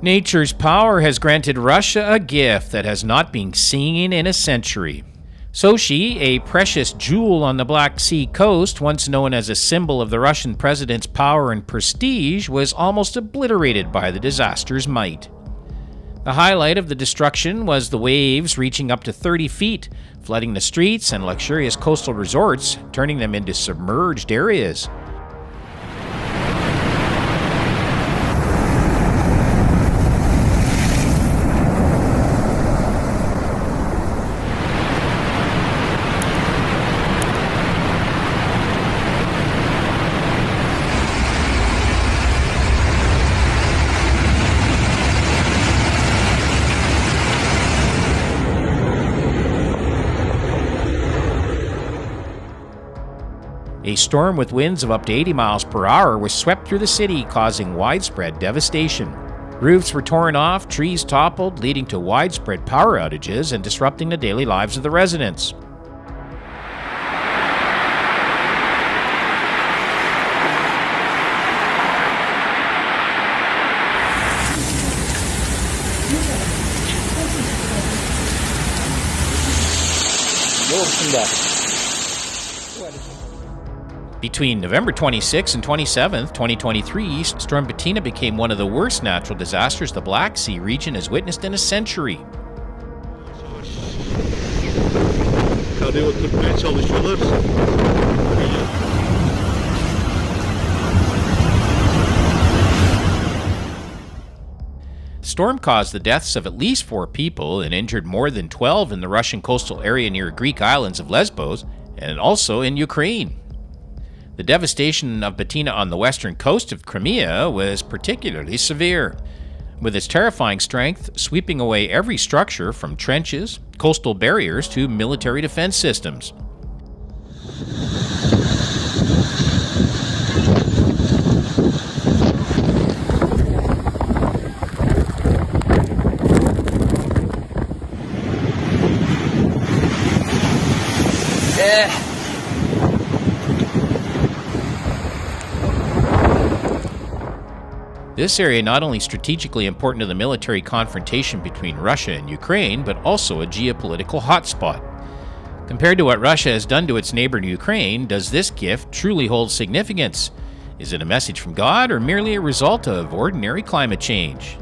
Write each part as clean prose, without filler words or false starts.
Nature's power has granted Russia a gift that has not been seen in a century. Sochi, a precious jewel on the Black Sea coast, once known as a symbol of the Russian president's power and prestige, was almost obliterated by the disaster's might. The highlight of the destruction was the waves reaching up to 30 feet, flooding the streets and luxurious coastal resorts, turning them into submerged areas. A storm with winds of up to 80 miles per hour was swept through the city, causing widespread devastation. Roofs were torn off, trees toppled, leading to widespread power outages and disrupting the daily lives of the residents. Between November 26 and 27, 2023, Storm Bettina became one of the worst natural disasters the Black Sea region has witnessed in a century. The storm caused the deaths of at least 4 people and injured more than 12 in the Russian coastal area near Greek islands of Lesbos and also in Ukraine. The devastation of Bettina on the western coast of Crimea was particularly severe, with its terrifying strength sweeping away every structure from trenches, coastal barriers to military defense systems. This area not only strategically important to the military confrontation between Russia and Ukraine, but also a geopolitical hotspot. Compared to what Russia has done to its neighbor Ukraine, does this gift truly hold significance? Is it a message from God or merely a result of ordinary climate change?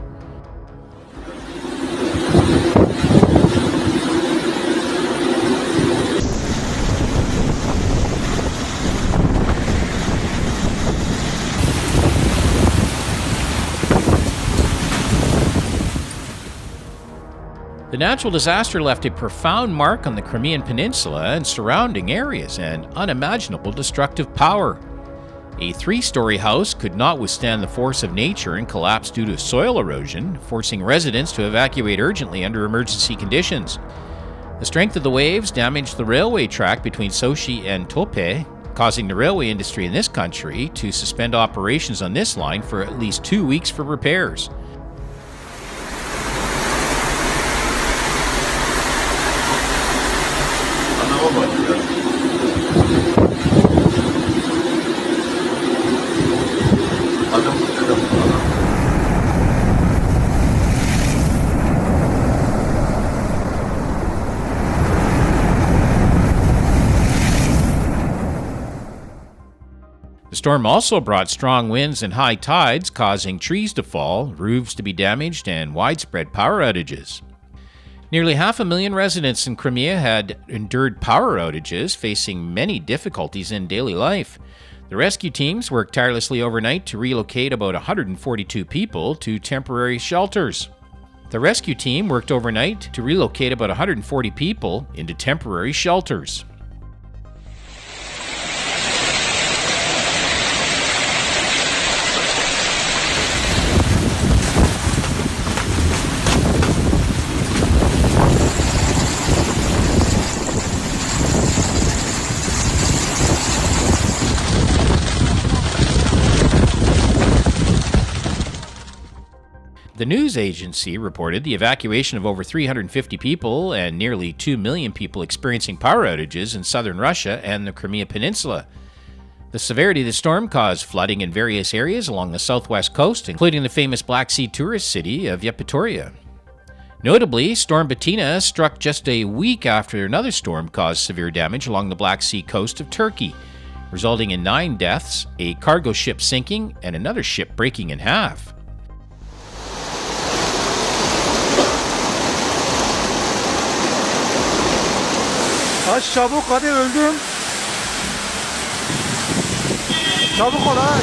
The natural disaster left a profound mark on the Crimean Peninsula and surrounding areas and unimaginable destructive power. A 3-story house could not withstand the force of nature and collapsed due to soil erosion, forcing residents to evacuate urgently under emergency conditions. The strength of the waves damaged the railway track between Sochi and Tope, causing the railway industry in this country to suspend operations on this line for at least 2 weeks for repairs. The storm also brought strong winds and high tides, causing trees to fall, roofs to be damaged, and widespread power outages. Nearly 500,000 residents in Crimea had endured power outages, facing many difficulties in daily life. The rescue teams worked tirelessly overnight to relocate about 142 people to temporary shelters. The rescue team worked overnight to relocate about 140 people into temporary shelters. The news agency reported the evacuation of over 350 people and nearly 2 million people experiencing power outages in southern Russia and the Crimean Peninsula. The severity of the storm caused flooding in various areas along the southwest coast, including the famous Black Sea tourist city of Yevpatoria. Notably, Storm Bettina struck just a week after another storm caused severe damage along the Black Sea coast of Turkey, resulting in 9 deaths, a cargo ship sinking, and another ship breaking in half. Aç çabuk, hadi öldüm. Çabuk ol aç.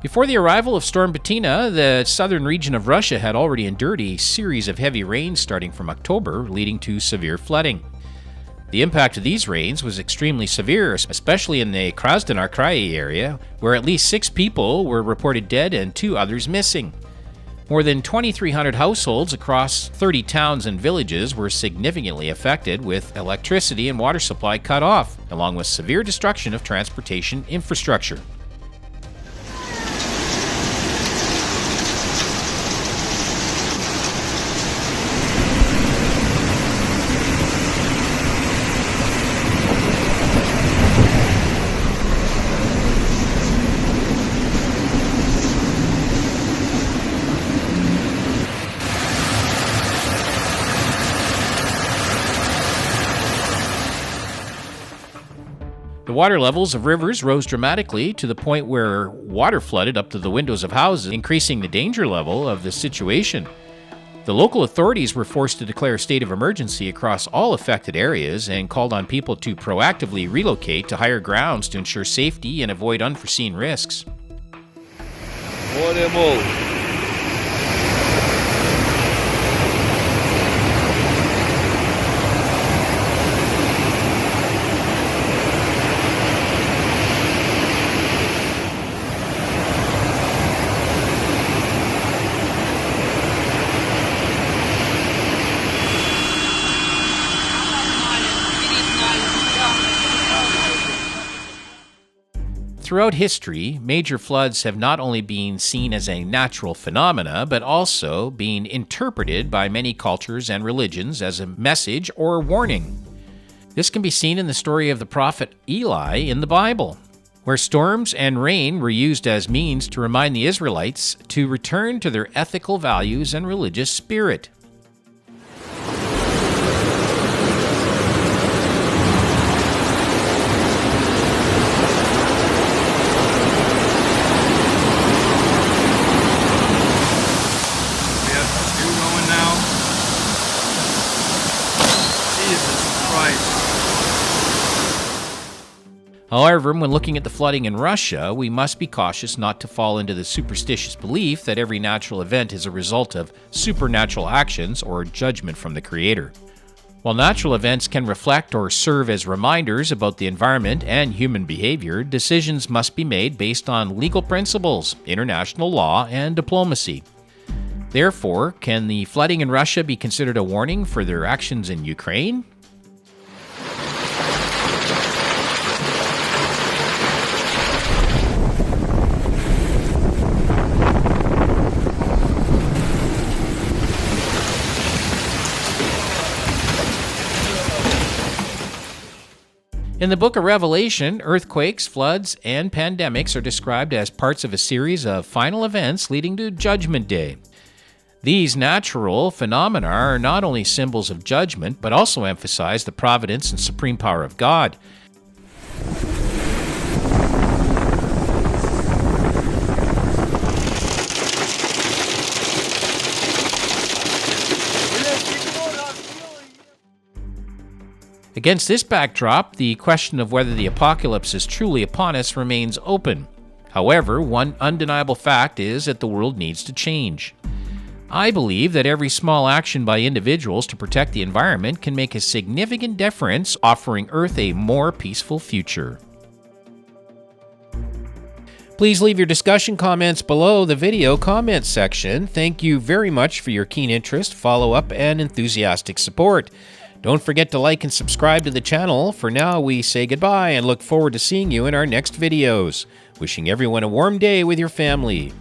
Before the arrival of Storm Bettina, the southern region of Russia had already endured a series of heavy rains starting from October, leading to severe flooding. The impact of these rains was extremely severe, especially in the Krasnodar Krai area, where at least 6 people were reported dead and 2 others missing. More than 2,300 households across 30 towns and villages were significantly affected, with electricity and water supply cut off, along with severe destruction of transportation infrastructure. The water levels of rivers rose dramatically to the point where water flooded up to the windows of houses, increasing the danger level of the situation. The local authorities were forced to declare a state of emergency across all affected areas and called on people to proactively relocate to higher grounds to ensure safety and avoid unforeseen risks. Throughout history, major floods have not only been seen as a natural phenomena, but also been interpreted by many cultures and religions as a message or warning. This can be seen in the story of the Prophet Eli in the Bible, where storms and rain were used as means to remind the Israelites to return to their ethical values and religious spirit. However, when looking at the flooding in Russia, we must be cautious not to fall into the superstitious belief that every natural event is a result of supernatural actions or judgment from the Creator. While natural events can reflect or serve as reminders about the environment and human behavior, decisions must be made based on legal principles, international law, and diplomacy. Therefore, can the flooding in Russia be considered a warning for their actions in Ukraine? In the book of Revelation, earthquakes, floods, and pandemics are described as parts of a series of final events leading to Judgment Day. These natural phenomena are not only symbols of judgment, but also emphasize the providence and supreme power of God. Against this backdrop, the question of whether the apocalypse is truly upon us remains open. However, one undeniable fact is that the world needs to change. I believe that every small action by individuals to protect the environment can make a significant difference, offering Earth a more peaceful future. Please leave your discussion comments below the video comments section. Thank you very much for your keen interest, follow-up, and enthusiastic support. Don't forget to like and subscribe to the channel. For now, we say goodbye and look forward to seeing you in our next videos. Wishing everyone a warm day with your family.